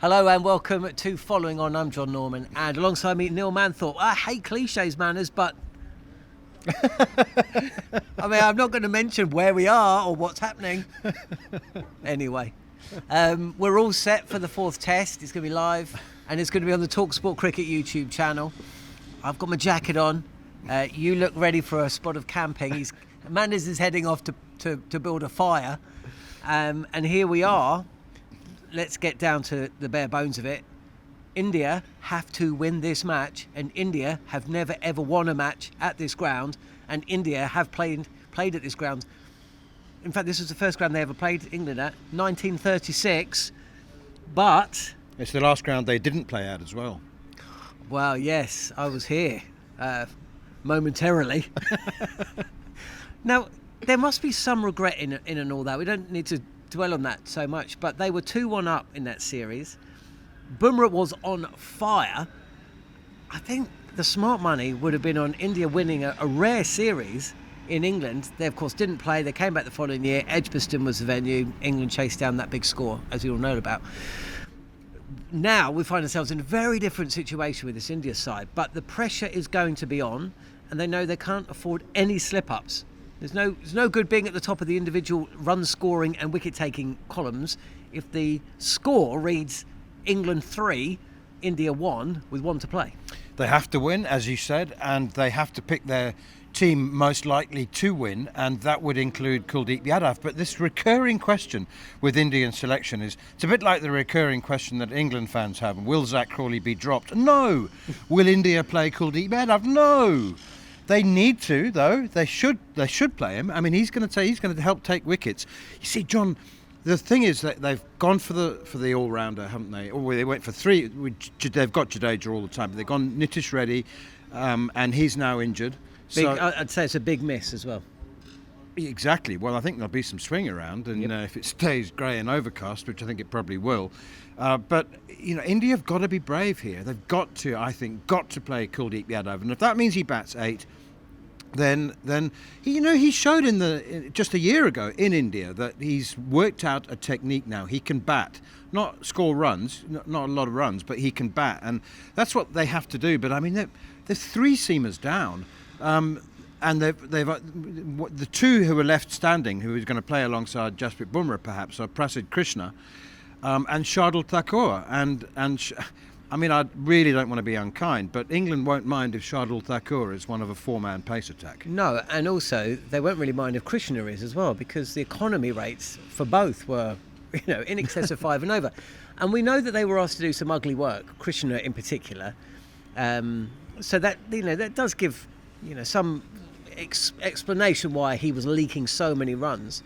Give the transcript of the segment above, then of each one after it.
Hello and welcome to Following On. I'm John Norman, and alongside me, Neil Manthorp. I hate cliches, manners, but I mean, I'm not going to mention where we are or what's happening. Anyway, we're all set for the fourth test. It's going to be live, and it's going to be on the talkSPORT Cricket YouTube channel. I've got my jacket on. You look ready for a spot of camping. Manners is heading off to build a fire, and here we are. Let's get down to the bare bones of it. India have to win this match, and India have never ever won a match at this ground, and India have played at this ground. In fact, this was the first ground they ever played England at, 1936, but... It's the last ground they didn't play at as well. Well, yes, I was here, momentarily. Now, there must be some regret in and all that. We don't need to dwell on that so much, but they were 2-1 up in that series. Bumrah was on fire. I think the smart money would have been on India winning a rare series in England. They of course didn't play. They came back the following year. Edgbaston was the venue. England chased down that big score, as we all know about. Now we find ourselves in a very different situation with this India side, but the pressure is going to be on, and they know they can't afford any slip-ups. There's no good being at the top of the individual run scoring and wicket taking columns if the score reads England 3, India 1 with 1 to play. They have to win, as you said, and they have to pick their team most likely to win, and that would include Kuldeep Yadav. But this recurring question with Indian selection it's a bit like the recurring question that England fans have: will Zach Crawley be dropped? No. Will India play Kuldeep Yadav? No. They need to, though. They should play him. I mean, he's going to help take wickets. You see, John, the thing is that they've gone for the all-rounder, haven't they? Or they went for 3. They've got Jadeja all the time, but they've gone Nitish Reddy, and he's now injured. I'd say it's a big miss as well. Exactly. Well, I think there'll be some swing around, and if it stays grey and overcast, which I think it probably will. But India have got to be brave here. They've got to play Kuldeep Yadav, and if that means he bats 8, then he showed just a year ago in India that he's worked out a technique now. He can bat, not score runs, not a lot of runs, but he can bat, and that's what they have to do. But I mean, there's 3 seamers down. And they've the 2 who are left standing, who is going to play alongside Jasprit Bumrah perhaps, are Prasidh Krishna and Shardul Thakur. I mean, I really don't want to be unkind, but England won't mind if Shardul Thakur is one of a 4-man pace attack. No, and also they won't really mind if Krishna is as well, because the economy rates for both were, in excess of 5 and over. And we know that they were asked to do some ugly work, Krishna in particular. So that that does give some explanation why he was leaking so many runs.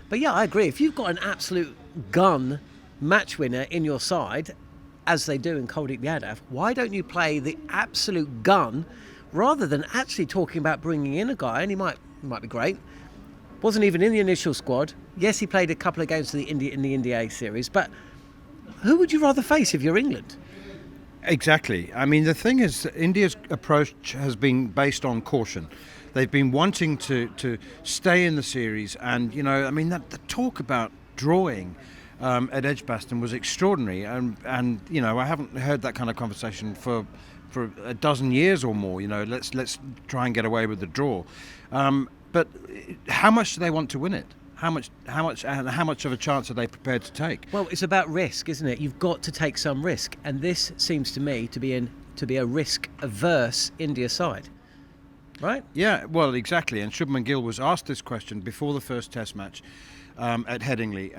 But yeah, I agree. If you've got an absolute gun match winner in your side, as they do in Kuldeep Yadav, why don't you play the absolute gun rather than actually talking about bringing in a guy? And he might be great. Wasn't even in the initial squad. Yes, he played a couple of games in the India A series, but who would you rather face if you're England? Exactly. I mean, the thing is, India's approach has been based on caution. They've been wanting to stay in the series, and the talk about drawing at Edgbaston was extraordinary, and I haven't heard that kind of conversation for a dozen years or more. Let's try and get away with the draw. But how much do they want to win it? How much of a chance are they prepared to take? Well, it's about risk, isn't it? You've got to take some risk, and this seems to me to be a risk-averse India side, right? Yeah, well, exactly. And Shubman Gill was asked this question before the first Test match at Headingley.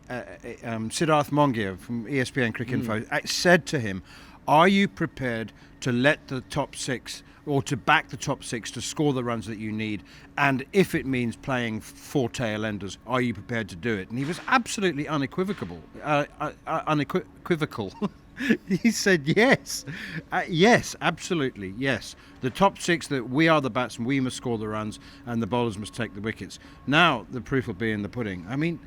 Siddharth Mongia from ESPN Cricket Info said to him, "Are you prepared to let the top 6 or to back the top 6 to score the runs that you need? And if it means playing 4 tail enders, are you prepared to do it?" And he was absolutely unequivocal. He said yes. Yes, absolutely, yes. The top 6, that we are the batsmen, we must score the runs, and the bowlers must take the wickets. Now the proof will be in the pudding. I mean,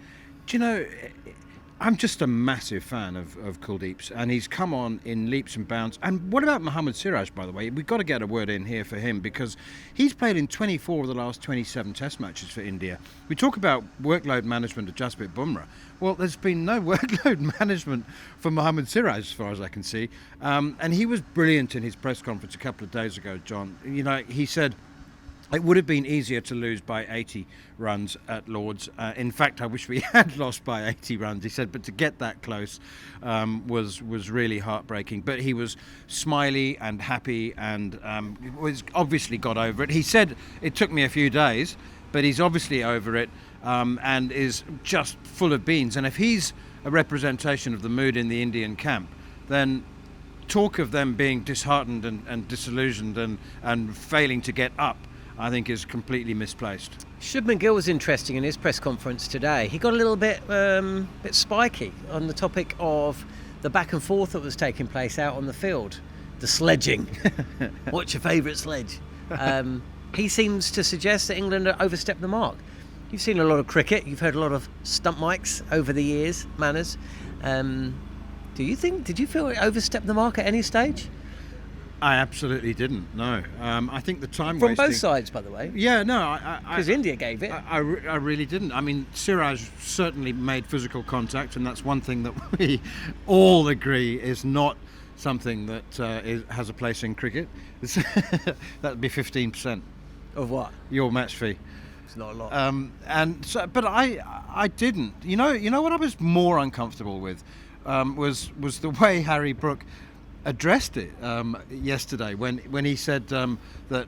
I'm just a massive fan of Kuldeep's, and he's come on in leaps and bounds. And what about Mohammad Siraj, by the way? We've got to get a word in here for him, because he's played in 24 of the last 27 Test matches for India. We talk about workload management of Jasprit Bumrah. Well, there's been no workload management for Mohammad Siraj, as far as I can see. And he was brilliant in his press conference a couple of days ago, John. You know, he said it would have been easier to lose by 80 runs at Lord's. In fact, I wish we had lost by 80 runs, he said, but to get that close was really heartbreaking. But he was smiley and happy, and was obviously got over it. He said it took me a few days, but he's obviously over it, and is just full of beans. And if he's a representation of the mood in the Indian camp, then talk of them being disheartened and disillusioned and failing to get up, I think, is completely misplaced. Shubman Gill was interesting in his press conference today. He got a little bit spiky on the topic of the back and forth that was taking place out on the field. The sledging. What's your favourite sledge? He seems to suggest that England overstepped the mark. You've seen a lot of cricket. You've heard a lot of stump mics over the years, Manners. Did you feel it overstepped the mark at any stage? I absolutely didn't, no. I think the time From wasting... both sides, by the way. Yeah, no. Because India gave it. I really didn't. I mean, Siraj certainly made physical contact, and that's one thing that we all agree is not something that has a place in cricket. That would be 15%. Of what? Your match fee. It's not a lot. But I didn't. You know what I was more uncomfortable with was the way Harry Brook addressed it yesterday when he said that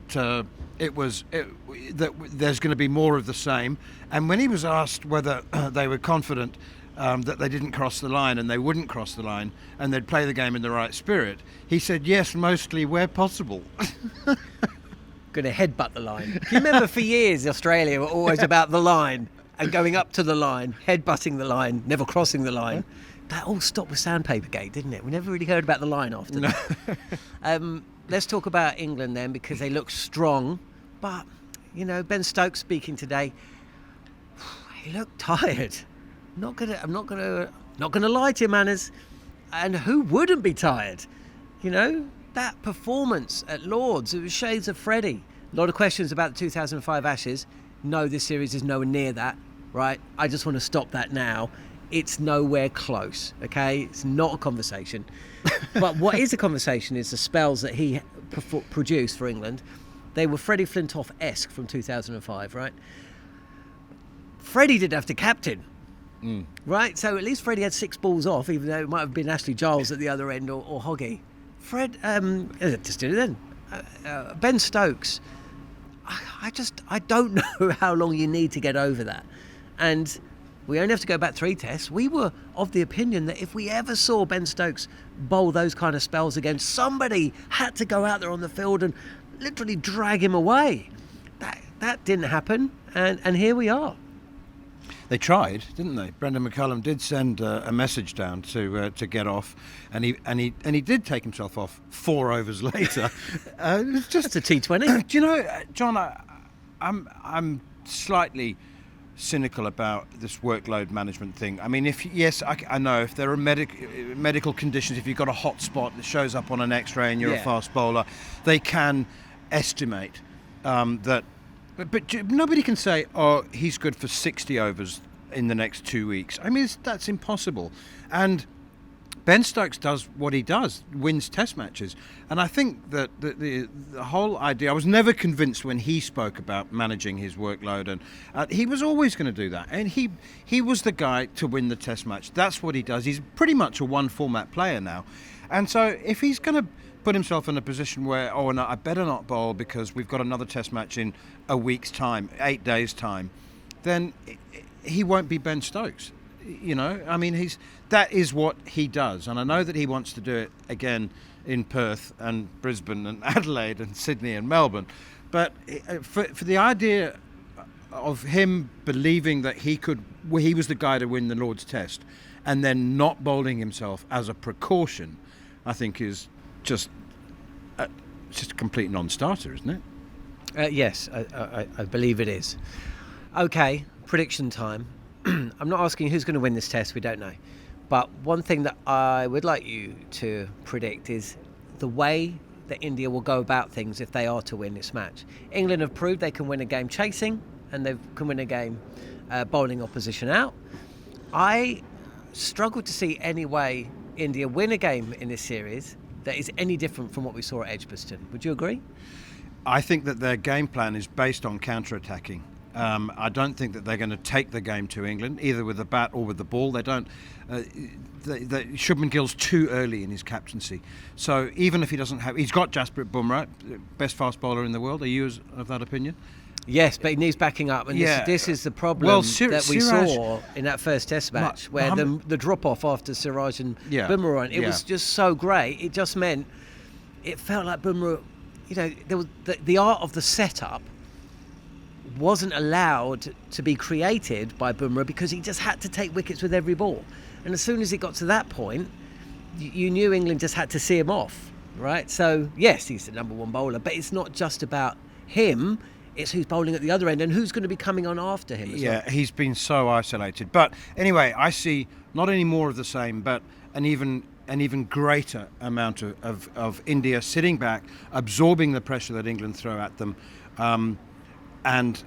there's going to be more of the same, and when he was asked whether they were confident that they didn't cross the line and they wouldn't cross the line and they'd play the game in the right spirit, he said yes, mostly where possible. Going to headbutt the line. Do you remember for years Australia were always about the line and going up to the line, headbutting the line, never crossing the line? That all stopped with Sandpaper Gate, didn't it? We never really heard about the line after that. Let's talk about England then, because they look strong. But, Ben Stokes speaking today, he looked tired. I'm not gonna lie to you, Manners. And who wouldn't be tired? That performance at Lord's, it was shades of Freddie. A lot of questions about the 2005 Ashes. No, this series is nowhere near that, right? I just want to stop that now. It's nowhere close, okay? It's not a conversation. But what is a conversation is the spells that he produced for England. They were Freddie Flintoff-esque from 2005, right? Freddie didn't have to captain, right? So at least Freddie had 6 balls off, even though it might have been Ashley Giles at the other end or Hoggy. Just did it then. Ben Stokes, I don't know how long you need to get over that. And we only have to go back 3 tests. We were of the opinion that if we ever saw Ben Stokes bowl those kind of spells again, somebody had to go out there on the field and literally drag him away. That didn't happen, and here we are. They tried, didn't they? Brendan McCullum did send a message down to get off, and he did take himself off 4 overs later. It's just a T20. Do you know, John? I'm slightly cynical about this workload management thing. I mean, I know if there are medical conditions, if you've got a hot spot that shows up on an X-ray and you're a fast bowler, they can estimate that. But nobody can say, oh, he's good for 60 overs in the next 2 weeks. I mean, that's impossible. And Ben Stokes does what he does, wins test matches. And I think that the whole idea, I was never convinced when he spoke about managing his workload, and he was always going to do that. And he was the guy to win the test match. That's what he does. He's pretty much a one-format player now. And so if he's going to put himself in a position where, oh, no, I better not bowl because we've got another test match in a week's time, 8 days' time, then he won't be Ben Stokes. I mean, that is what he does. And I know that he wants to do it again in Perth and Brisbane and Adelaide and Sydney and Melbourne. But for the idea of him believing that he was the guy to win the Lord's Test and then not bowling himself as a precaution, I think is just a complete non-starter, isn't it? Yes, I believe it is. Okay, prediction time. I'm not asking who's going to win this test, we don't know. But one thing that I would like you to predict is the way that India will go about things if they are to win this match. England have proved they can win a game chasing, and they can win a game bowling opposition out. I struggle to see any way India win a game in this series that is any different from what we saw at Edgbaston. Would you agree? I think that their game plan is based on counter-attacking. I don't think that they're going to take the game to England, either with the bat or with the ball. They don't. Shubman Gill's too early in his captaincy. So even if he doesn't have... He's got Jasprit Bumrah, best fast bowler in the world. Are you of that opinion? Yes, but he needs backing up. And this is the problem that we saw in that first test match, where the drop-off after Siraj and Bumrah, it was just so great. It just meant... It felt like Bumrah... there was the art of the setup wasn't allowed to be created by Bumrah because he just had to take wickets with every ball. And as soon as it got to that point, you knew England just had to see him off, right? So, yes, he's the number one bowler, but it's not just about him, it's who's bowling at the other end and who's going to be coming on after him as well. He's been so isolated. But anyway, I see not any more of the same, but an even greater amount of India sitting back, absorbing the pressure that England throw at them, and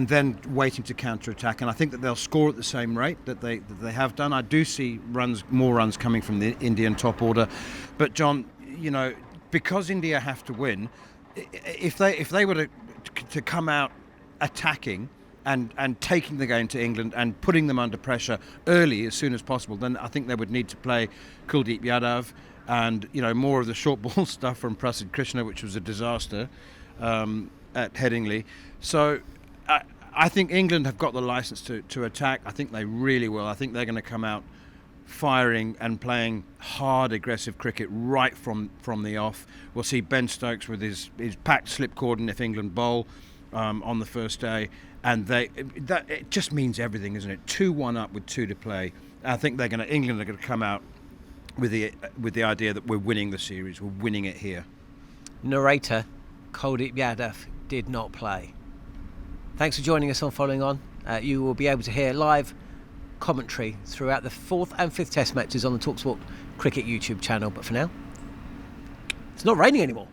then waiting to counter-attack. And I think that they'll score at the same rate that they have done. I do see more runs coming from the Indian top order. But John, because India have to win, if they were to come out attacking and taking the game to England and putting them under pressure early as soon as possible, then I think they would need to play Kuldeep Yadav and more of the short ball stuff from Prasidh Krishna, which was a disaster at Headingley. So I think England have got the licence to attack. I think they really will. I think they're going to come out firing and playing hard, aggressive cricket right from the off. We'll see Ben Stokes with his packed slip cordon if England bowl on the first day. And it just means everything, isn't it? 2-1 up with 2 to play. I think England are going to come out with the idea that we're winning the series. We're winning it here. Narrator Kuldeep Yadav did not play. Thanks for joining us on Following On. You will be able to hear live commentary throughout the 4th and 5th Test matches on the talkSPORT Cricket YouTube channel. But for now, it's not raining anymore.